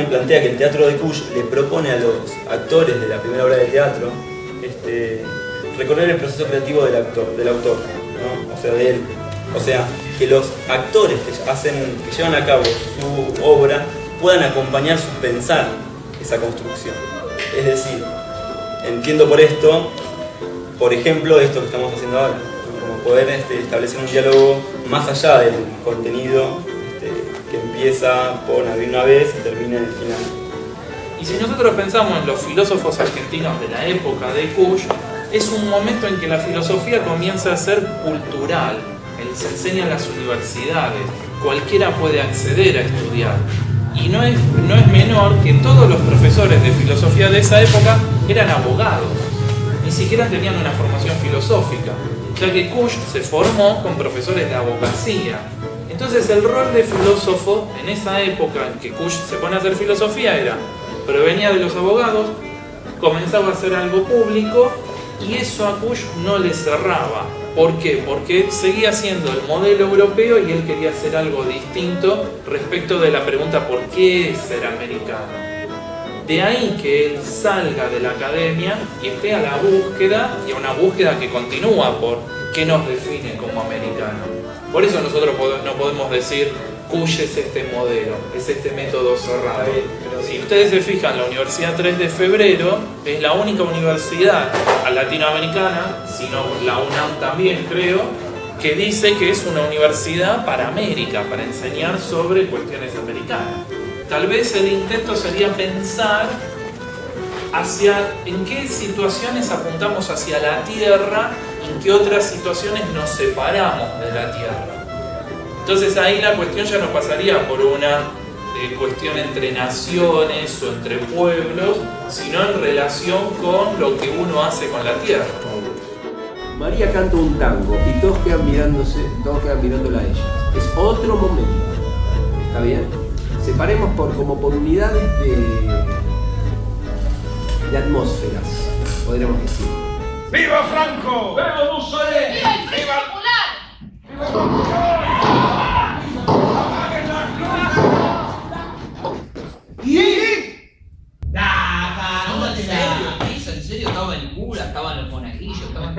Plantea que el teatro de Kusch le propone a los actores de la primera obra de teatro recorrer el proceso creativo del autor, ¿no? O sea, de él. O sea, que los actores que llevan a cabo su obra puedan acompañar su pensar esa construcción. Es decir, entiendo por esto, por ejemplo, esto que estamos haciendo ahora, ¿no? Como poder establecer un diálogo más allá del contenido que empieza por abrir una vez y termina en el final. Y si nosotros pensamos en los filósofos argentinos de la época de Kusch, es un momento en que la filosofía comienza a ser cultural, se enseña en las universidades, cualquiera puede acceder a estudiar. Y no es menor que todos los profesores de filosofía de esa época eran abogados, ni siquiera tenían una formación filosófica, ya que Kusch se formó con profesores de abogacía. Entonces el rol de filósofo en esa época en que Kusch se pone a hacer filosofía provenía de los abogados, comenzaba a hacer algo público y eso a Kusch no le cerraba. ¿Por qué? Porque seguía siendo el modelo europeo y él quería hacer algo distinto respecto de la pregunta ¿por qué ser americano? De ahí que él salga de la academia y esté a la búsqueda, y a una búsqueda que continúa por qué nos define como americano. Por eso nosotros no podemos decir Kusch es este modelo, es este método cerrado. Si ustedes se fijan, la Universidad 3 de Febrero es la única universidad latinoamericana, sino la UNAM también creo, que dice que es una universidad para América, para enseñar sobre cuestiones americanas. Tal vez el intento sería pensar en qué situaciones apuntamos hacia la Tierra y en qué otras situaciones nos separamos de la Tierra. Entonces ahí la cuestión ya no pasaría por una cuestión entre naciones o entre pueblos, sino en relación con lo que uno hace con la Tierra. María canta un tango y todos quedan mirándola a ella. Es otro momento. ¿Está bien? Separemos como por unidades de atmósferas, podríamos decir. ¡Viva Franco! ¡Viva Mussolini! ¡Viva el Frente Popular! ¿En serio estaba el cura, estaban los monaguillos, estaban...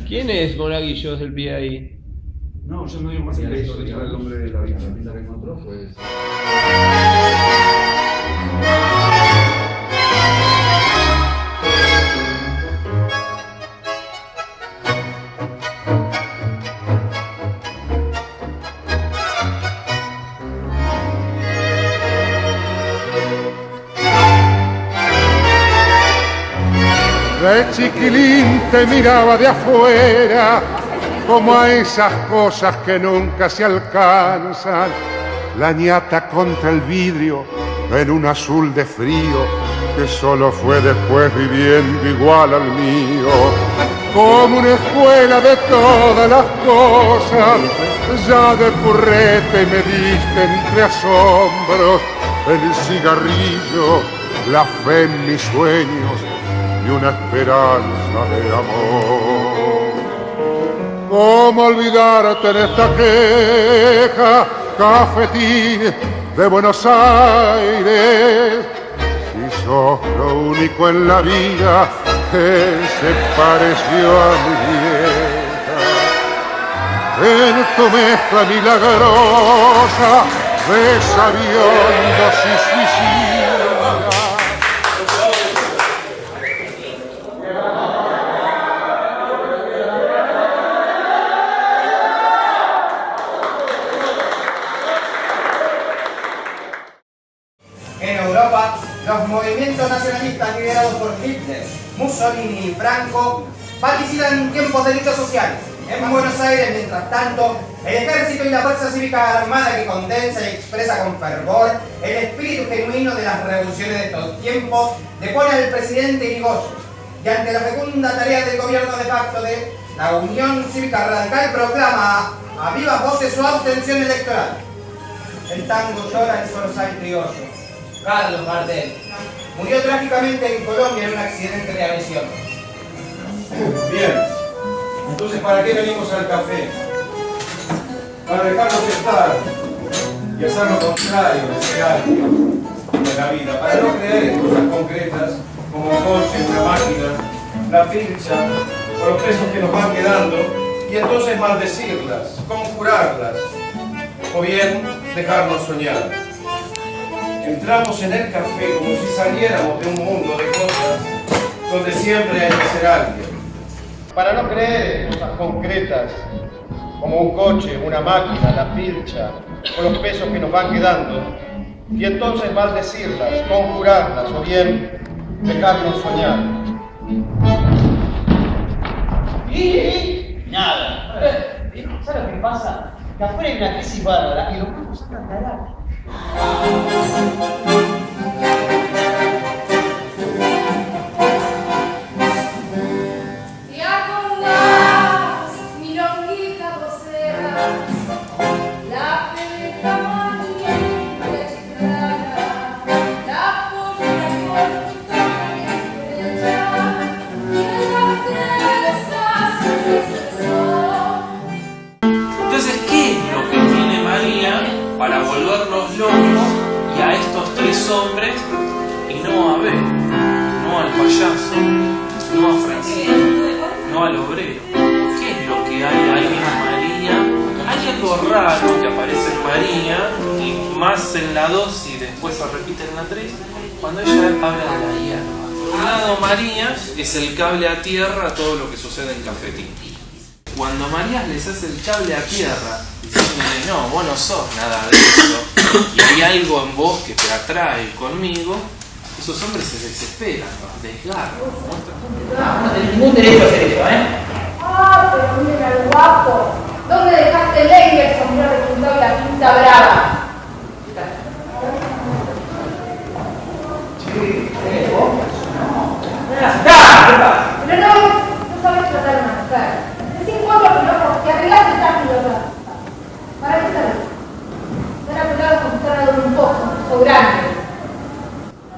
¿Quién es Monaguillos del pie ahí? No, yo no digo más que eso, ya el nombre de la vida que encontró, pues... De chiquilín te miraba de afuera, como a esas cosas que nunca se alcanzan. La ñata contra el vidrio en un azul de frío que solo fue después viviendo igual al mío. Como una escuela de todas las cosas, ya de purrete me diste entre asombros el cigarrillo, la fe en mis sueños y una esperanza de amor. ¿Cómo olvidarte en esta queja, cafetín de Buenos Aires? Si sos lo único en la vida que se pareció a mi vieja. En tu mezcla milagrosa de sabiondos y suicidas. Bueno, Europa, los movimientos nacionalistas liderados por Hitler, Mussolini y Franco vaticinan tiempos de lucha social. En Buenos Aires, mientras tanto, el ejército y la fuerza cívica armada que condensa y expresa con fervor el espíritu genuino de las revoluciones de estos tiempos depone al presidente Irigoyen y ante la fecunda tarea del gobierno de facto de la Unión Cívica Radical proclama a vivas voces su abstención electoral. El tango llora en Buenos Aires criollo. Carlos Gardel murió trágicamente en Colombia en un accidente de aviación. Bien, entonces ¿para qué venimos al café? Para dejarnos estar y hacer lo contrario de ser alguien de la vida, para no creer en cosas concretas como un coche, una máquina, la ficha o los pesos que nos van quedando y entonces maldecirlas, conjurarlas o bien dejarnos soñar. Entramos en el café como si saliéramos de un mundo de cosas donde siempre hay que ser alguien. Para no creer en cosas concretas como un coche, una máquina, la pilcha o los pesos que nos van quedando y entonces maldecirlas, conjurarlas o bien dejarnos soñar. ¿Y? Nada. ¿Sabes lo que pasa? Que afuera hay una crisis bárbara y los grupos andan cagados. ¿Te acordás, mi longuita vocera? La peleta manguera chiflada, la pollera corta y estrecha, y en la Entonces, ¿qué es lo que tiene María para volvernos locos y a estos tres hombres y no a Abel, no al payaso, no a Francisco, no al obrero? ¿Qué es lo que hay ahí en María? Hay algo raro que aparece en María y más en la 2 y después se repite en la 3 cuando ella habla de la hierba. Por un lado, María es el cable a tierra a todo lo que sucede en Cafetín. Cuando María les hace el cable a tierra, diciéndole, no, vos no sos nada de eso, y hay algo en vos que te atrae conmigo, esos hombres se desesperan, desgarran. No tenés ningún derecho a hacer eso, ¿eh? Ah, pero mira el guapo. ¿Dónde dejaste el leño, el sombrero repuntado y la pinta brava? ¿Tenés vos? No. Pero no sabes tratar a una mujer. Decís 4 kilómetros que arreglaste esta kilómetros. ¿Para qué sabes? Estar a tu lado como estar dando un pozo grande.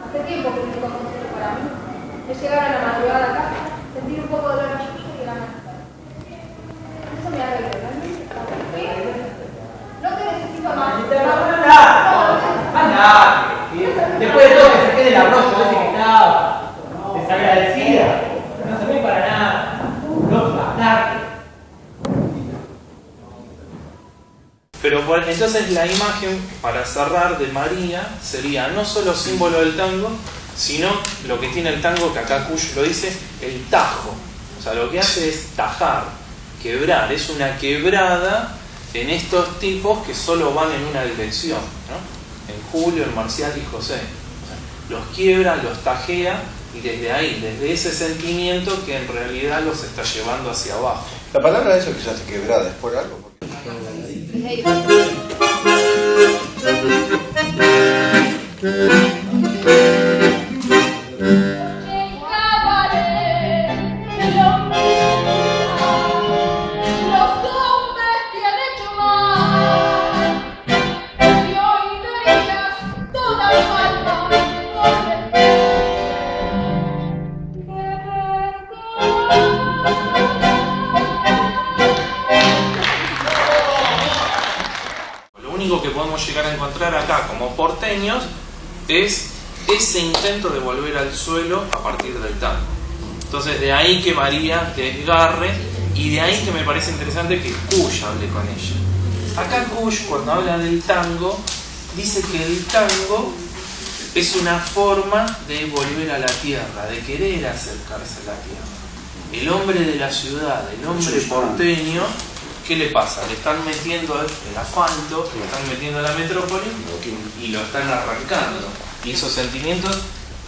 Hace tiempo que me conociste para mí. Es llegar a la madrugada acá, sentir un poco de dolor en y ganar. Eso me arregla, ¿no? No te necesito más. Andate. Después de todo que se quede el arroyo ese que estaba desagradecida. No se ve para nada. No, andate. Pero entonces la imagen, para cerrar, de María sería no solo símbolo del tango, sino lo que tiene el tango, que acá Kusch lo dice, el tajo. O sea, lo que hace es tajar, quebrar. Es una quebrada en estos tipos que solo van en una dirección, ¿no? En Julio, en Marcial y José. O sea, los quiebra, los tajea, y desde ahí, desde ese sentimiento que en realidad los está llevando hacia abajo. La palabra de eso que se hace quebrada es por algo. Llegar a encontrar acá como porteños es ese intento de volver al suelo a partir del tango. Entonces de ahí que María desgarre y de ahí que me parece interesante que Kusch hable con ella. Acá Kusch, cuando habla del tango, dice que el tango es una forma de volver a la tierra, de querer acercarse a la tierra. El hombre de la ciudad, el hombre porteño, ¿qué le pasa? Le están metiendo el asfalto, le están metiendo la metrópoli y lo están arrancando. Y esos sentimientos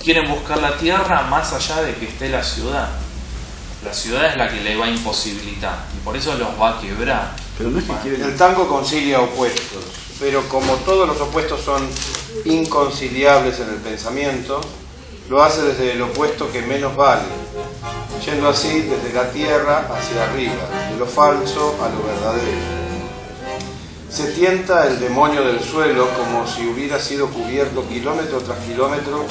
quieren buscar la tierra más allá de que esté la ciudad. La ciudad es la que le va a imposibilitar y por eso los va a quebrar. Pero no es que quieren... El tango concilia opuestos, pero como todos los opuestos son inconciliables en el pensamiento, lo hace desde el opuesto que menos vale, yendo así desde la tierra hacia arriba, de lo falso a lo verdadero. Se tienta el demonio del suelo como si hubiera sido cubierto kilómetro tras kilómetro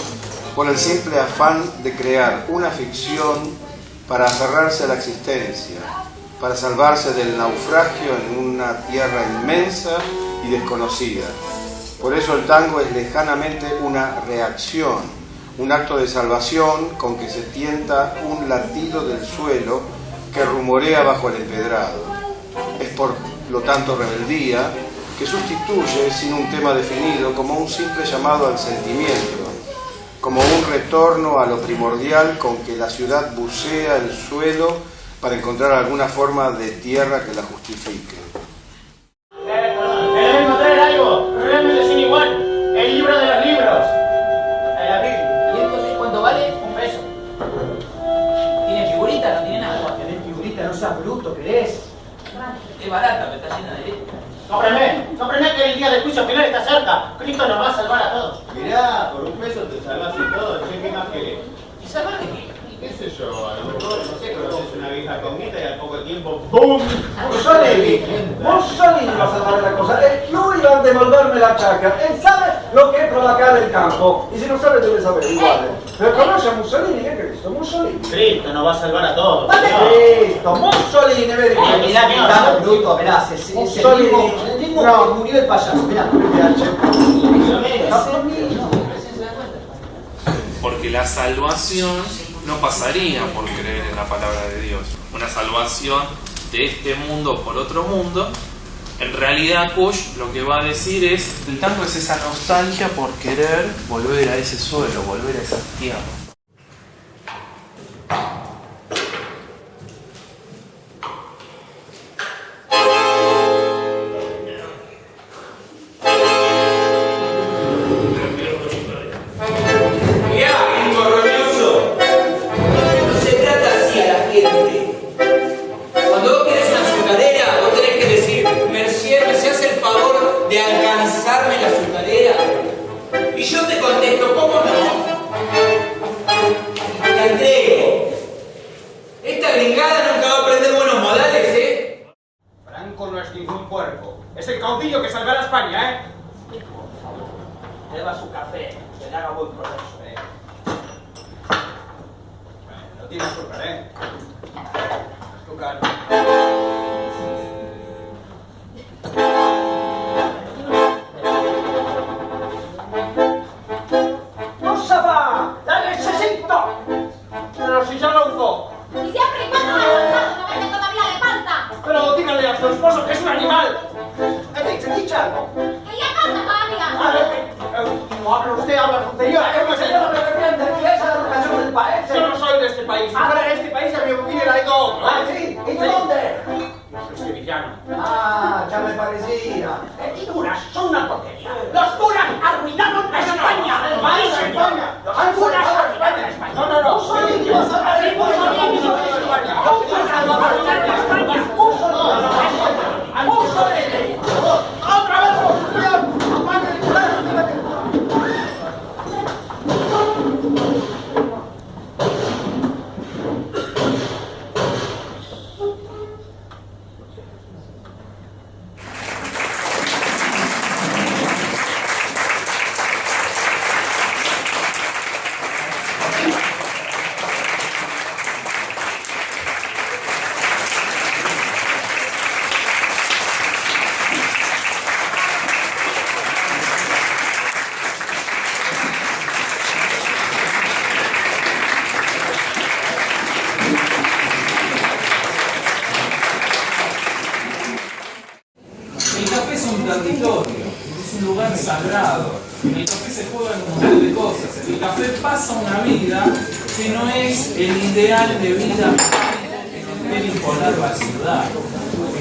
por el simple afán de crear una ficción para aferrarse a la existencia, para salvarse del naufragio en una tierra inmensa y desconocida. Por eso el tango es lejanamente una reacción, un acto de salvación con que se tienta un latido del suelo que rumorea bajo el empedrado. Es por lo tanto rebeldía que sustituye sin un tema definido como un simple llamado al sentimiento, como un retorno a lo primordial con que la ciudad bucea el suelo para encontrar alguna forma de tierra que la justifique. Debes encontrar algo, realmente sin igual, el libro de los libros. La Biblia. ¿Y entonces cuánto vale? $1. ¿Tiene figurita? No tiene nada. Tenés figurita, no seas bruto, ¿querés? Es barata, pero está llena de leche. Comprende que el día del juicio final está cerca. Cristo nos va a salvar a todos. Mirá, por $1 te salvas y todo, ¿qué más querés? ¿Y salvar de qué? ¿Qué sé yo? A lo mejor, no sé, conoces una vieja conguita y al poco tiempo ¡BUM! Mussolini va a salvar la cosa. Lui va a devolverme la chacra. Él sabe lo que es provocar el campo. Y si no sabe, debe saber igual. Pero conoce a Mussolini, ¿qué es Cristo? Mussolini. Cristo nos va a salvar a todos. Cristo, Mussolini, vedi. Mirá que estamos brutos, verás. El mismo murió el payaso, mirá. Porque la salvación no pasaría por creer en la palabra de Dios. Una salvación de este mundo por otro mundo. En realidad Kush lo que va a decir es, el tango es esa nostalgia por querer volver a ese suelo, volver a esas tierras.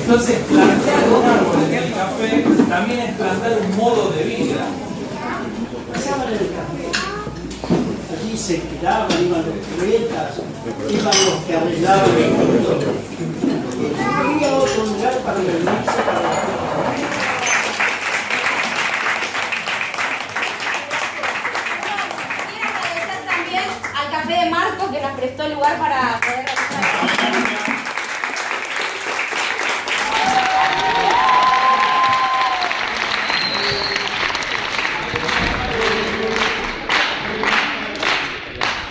Entonces, plantar un árbol en el café también es plantar un modo de vida. Se habla del café. se quedaban, iban los poetas, iban los que arreglaban el mundo. No había otro lugar para reunirse para al Café de Marco que nos prestó el lugar para poder realizar.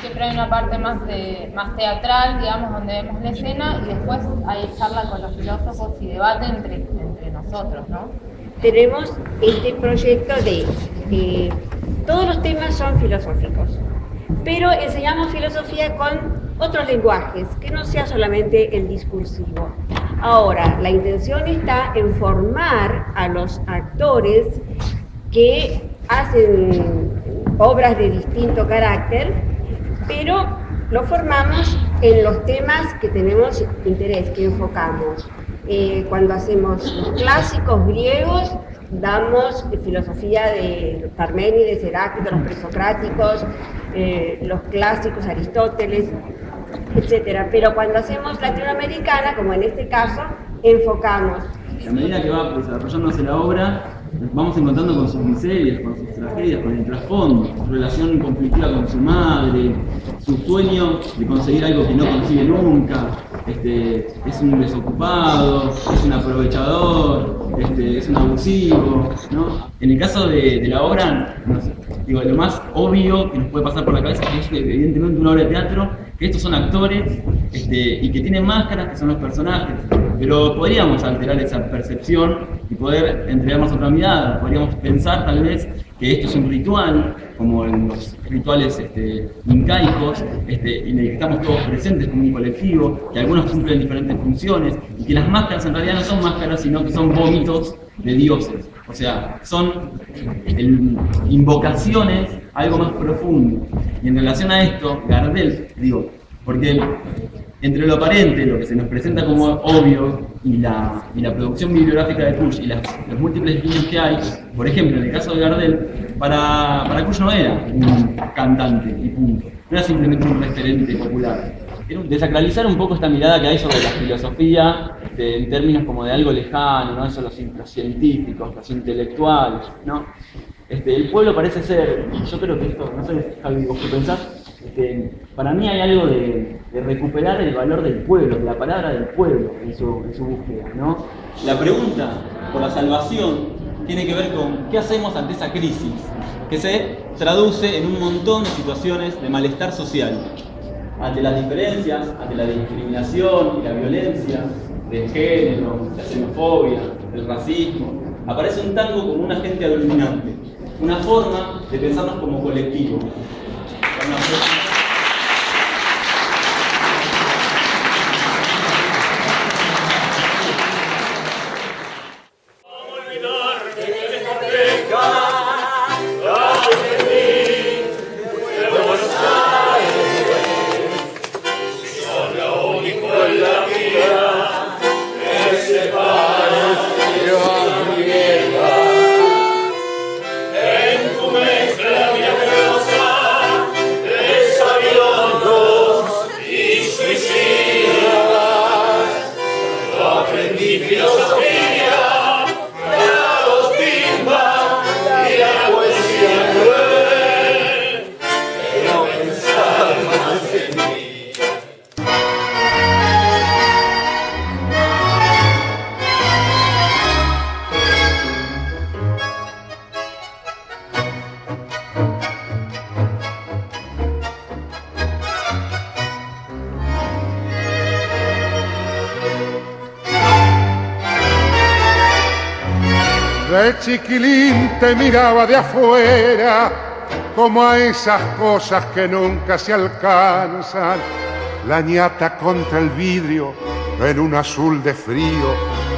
Siempre hay una parte más teatral, digamos, donde vemos la escena y después hay charla con los filósofos y debate entre nosotros, ¿no? Tenemos este proyecto de todos los temas son filosóficos, pero enseñamos filosofía con otros lenguajes, que no sea solamente el discursivo. Ahora, la intención está en formar a los actores que hacen obras de distinto carácter, pero lo formamos en los temas que tenemos interés, que enfocamos. Cuando hacemos los clásicos griegos, damos filosofía de Parménides, Heráclito, los presocráticos, los clásicos, Aristóteles, etc. Pero cuando hacemos latinoamericana, como en este caso, enfocamos. A medida que va desarrollándose la obra, nos vamos encontrando con sus miserias, con sus tragedias, con el trasfondo, su relación conflictiva con su madre, su sueño de conseguir algo que no consigue nunca, es un desocupado, es un aprovechador, es un abusivo, ¿no? En el caso de la obra, no sé, digo, lo más obvio que nos puede pasar por la cabeza es que es evidentemente una obra de teatro, que estos son actores y que tienen máscaras, que son los personajes, pero podríamos alterar esa percepción y poder entregarnos otra mirada. Podríamos pensar tal vez que esto es un ritual, como en los rituales incaicos, en el que estamos todos presentes como un colectivo, que algunos cumplen diferentes funciones, y que las máscaras en realidad no son máscaras, sino que son vómitos de dioses. O sea, son invocaciones a algo más profundo. Y en relación a esto, Gardel, digo, porque entre lo aparente, lo que se nos presenta como obvio, y la producción bibliográfica de Kusch y los múltiples guiños que hay, por ejemplo, en el caso de Gardel, para Kusch no era un cantante y punto, no era simplemente un referente popular. Era desacralizar un poco esta mirada que hay sobre la filosofía en términos como de algo lejano, ¿no? Eso los científicos, los intelectuales, ¿no? El pueblo parece ser, yo creo que esto, no sé, Javi, vos qué pensás, para mí hay algo de recuperar el valor del pueblo, de la palabra del pueblo en su búsqueda, ¿no? La pregunta por la salvación tiene que ver con qué hacemos ante esa crisis, que se traduce en un montón de situaciones de malestar social, ante las diferencias, ante la discriminación y la violencia del género, la xenofobia, el racismo. Aparece un tango como un agente aglutinante, una forma de pensarnos como colectivo. De chiquilín te miraba de afuera, como a esas cosas que nunca se alcanzan. La ñata contra el vidrio, en un azul de frío,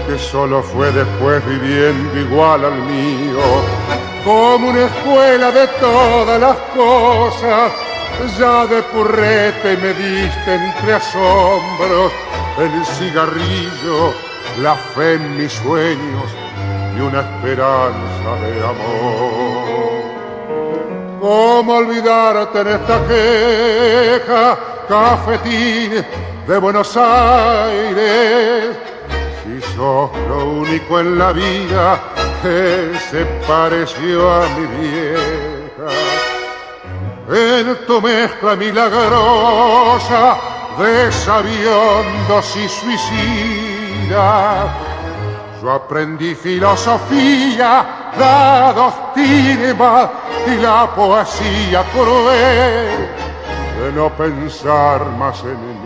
que solo fue después viviendo igual al mío. Como una escuela de todas las cosas, ya de purrete me diste entre asombros el cigarrillo, la fe en mis sueños y una esperanza de amor. ¿Cómo olvidarte en esta queja, cafetín de Buenos Aires? Si sos lo único en la vida que se pareció a mi vieja. En tu mezcla milagrosa de sabiondos y suicidas, yo aprendí filosofía, la doctrina y la poesía cruel de no pensar más en